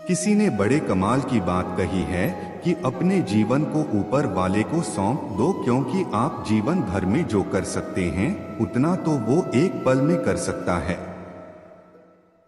किसी ने बड़े कमाल की बात कही है कि अपने जीवन को ऊपर वाले को सौंप दो, क्योंकि आप जीवन भर में जो कर सकते हैं उतना तो वो एक पल में कर सकता है।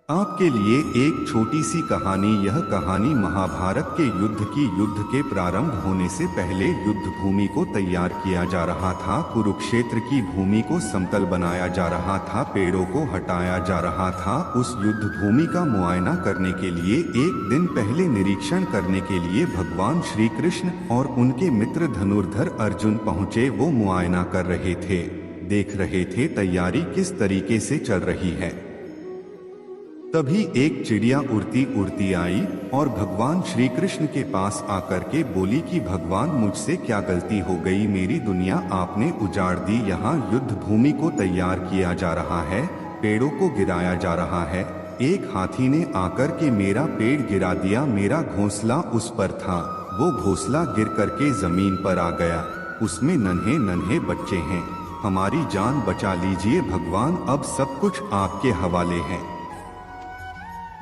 आपके लिए एक छोटी सी कहानी। यह कहानी महाभारत के युद्ध के प्रारंभ होने से पहले युद्ध भूमि को तैयार किया जा रहा था। कुरुक्षेत्र की भूमि को समतल बनाया जा रहा था, पेड़ों को हटाया जा रहा था। उस युद्ध भूमि का मुआयना करने के लिए एक दिन पहले निरीक्षण करने के लिए भगवान श्री कृष्ण और उनके मित्र धनुर्धर अर्जुन पहुंचे। वो मुआयना कर रहे थे, देख रहे थे तैयारी किस तरीके से चल रही है। तभी एक चिड़िया उड़ती उड़ती आई और भगवान श्री कृष्ण के पास आकर के बोली कि भगवान, मुझसे क्या गलती हो गई, मेरी दुनिया आपने उजाड़ दी। यहाँ युद्ध भूमि को तैयार किया जा रहा है, पेड़ों को गिराया जा रहा है। एक हाथी ने आकर के मेरा पेड़ गिरा दिया, मेरा घोंसला उस पर था, वो घोंसला गिर करके जमीन पर आ गया, उसमें नन्हे नन्हे बच्चे हैं, हमारी जान बचा लीजिए भगवान, अब सब कुछ आपके हवाले है।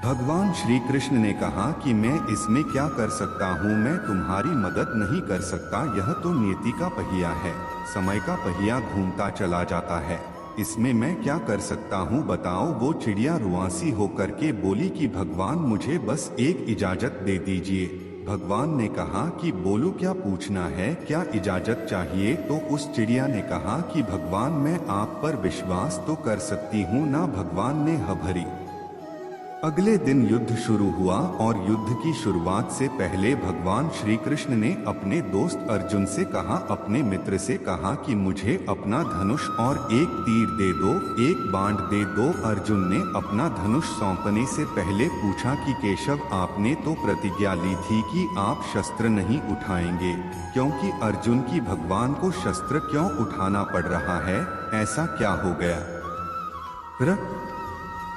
भगवान श्री कृष्ण ने कहा कि मैं इसमें क्या कर सकता हूँ, मैं तुम्हारी मदद नहीं कर सकता, यह तो नियति का पहिया है, समय का पहिया घूमता चला जाता है, इसमें मैं क्या कर सकता हूँ बताओ। वो चिड़िया रुआंसी होकर के बोली कि भगवान, मुझे बस एक इजाजत दे दीजिए। भगवान ने कहा कि बोलो, क्या पूछना है, क्या इजाजत चाहिए। तो उस चिड़िया ने कहा कि भगवान, मैं आप पर विश्वास तो कर सकती हूँ ना। भगवान ने हभरी। अगले दिन युद्ध शुरू हुआ और युद्ध की शुरुआत से पहले भगवान श्री कृष्ण ने अपने दोस्त अर्जुन से कहा, अपने मित्र से कहा कि मुझे अपना धनुष और एक तीर दे दो, एक बाण दे दो। अर्जुन ने अपना धनुष सौंपने से पहले पूछा कि केशव, आपने तो प्रतिज्ञा ली थी कि आप शस्त्र नहीं उठाएंगे, क्योंकि अर्जुन की भगवान को शस्त्र क्यों उठाना पड़ रहा है, ऐसा क्या हो गया।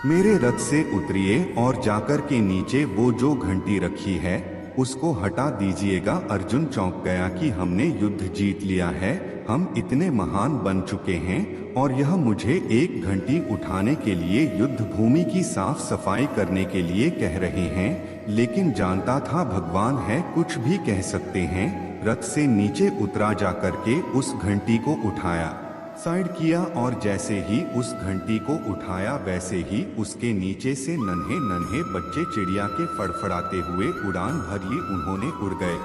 मेरे रथ से उतरिए और जाकर के नीचे वो जो घंटी रखी है उसको हटा दीजिएगा। अर्जुन चौंक गया कि हमने युद्ध जीत लिया है, हम इतने महान बन चुके हैं और यह मुझे एक घंटी उठाने के लिए युद्ध भूमि की साफ सफाई करने के लिए कह रहे हैं। लेकिन जानता था भगवान है, कुछ भी कह सकते हैं। रथ से नीचे उतरा, जाकर के उस घंटी को उठाया, साइड किया और जैसे ही उस घंटी को उठाया वैसे ही उसके नीचे से नन्हे नन्हे बच्चे चिड़िया के फड़फड़ाते हुए उड़ान भर ली, उन्होंने उड़ गए।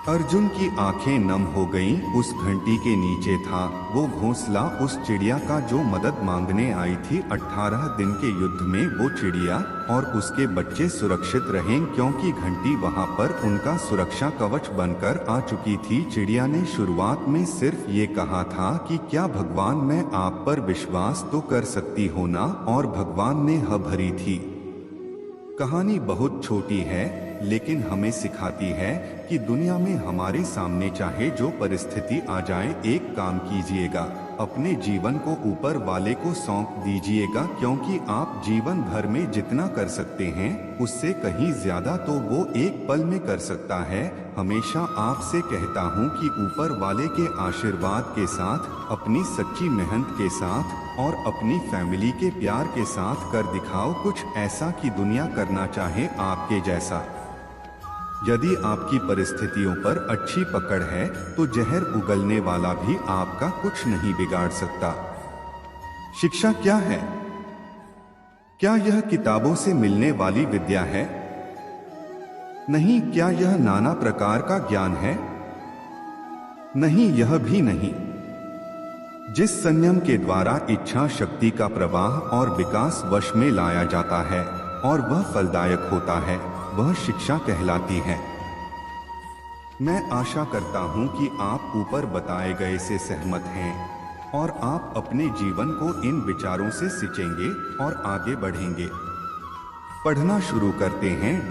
अर्जुन की आंखें नम हो गईं। उस घंटी के नीचे था वो घोंसला उस चिड़िया का जो मदद मांगने आई थी। 18 दिन के युद्ध में वो चिड़िया और उसके बच्चे सुरक्षित रहें, क्योंकि घंटी वहां पर उनका सुरक्षा कवच बनकर आ चुकी थी। चिड़िया ने शुरुआत में सिर्फ ये कहा था कि क्या भगवान, मैं आप पर विश्वास तो कर सकती हो ना, और भगवान ने ह भरी थी। कहानी बहुत छोटी है लेकिन हमें सिखाती है कि दुनिया में हमारे सामने चाहे जो परिस्थिति आ जाए, एक काम कीजिएगा, अपने जीवन को ऊपर वाले को सौंप दीजिएगा, क्योंकि आप जीवन भर में जितना कर सकते हैं उससे कहीं ज्यादा तो वो एक पल में कर सकता है। हमेशा आपसे कहता हूँ कि ऊपर वाले के आशीर्वाद के साथ, अपनी सच्ची मेहनत के साथ और अपनी फैमिली के प्यार के साथ कर दिखाओ कुछ ऐसा कि दुनिया करना चाहे आपके जैसा। यदि आपकी परिस्थितियों पर अच्छी पकड़ है तो जहर उगलने वाला भी आपका कुछ नहीं बिगाड़ सकता। शिक्षा क्या है? क्या यह किताबों से मिलने वाली विद्या है? नहीं। क्या यह नाना प्रकार का ज्ञान है? नहीं, यह भी नहीं। जिस संयम के द्वारा इच्छा शक्ति का प्रवाह और विकास वश में लाया जाता है और वह फलदायक होता है, वह शिक्षा कहलाती है। मैं आशा करता हूं कि आप ऊपर बताए गए से सहमत हैं और आप अपने जीवन को इन विचारों से सींचेंगे और आगे बढ़ेंगे। पढ़ना शुरू करते हैं।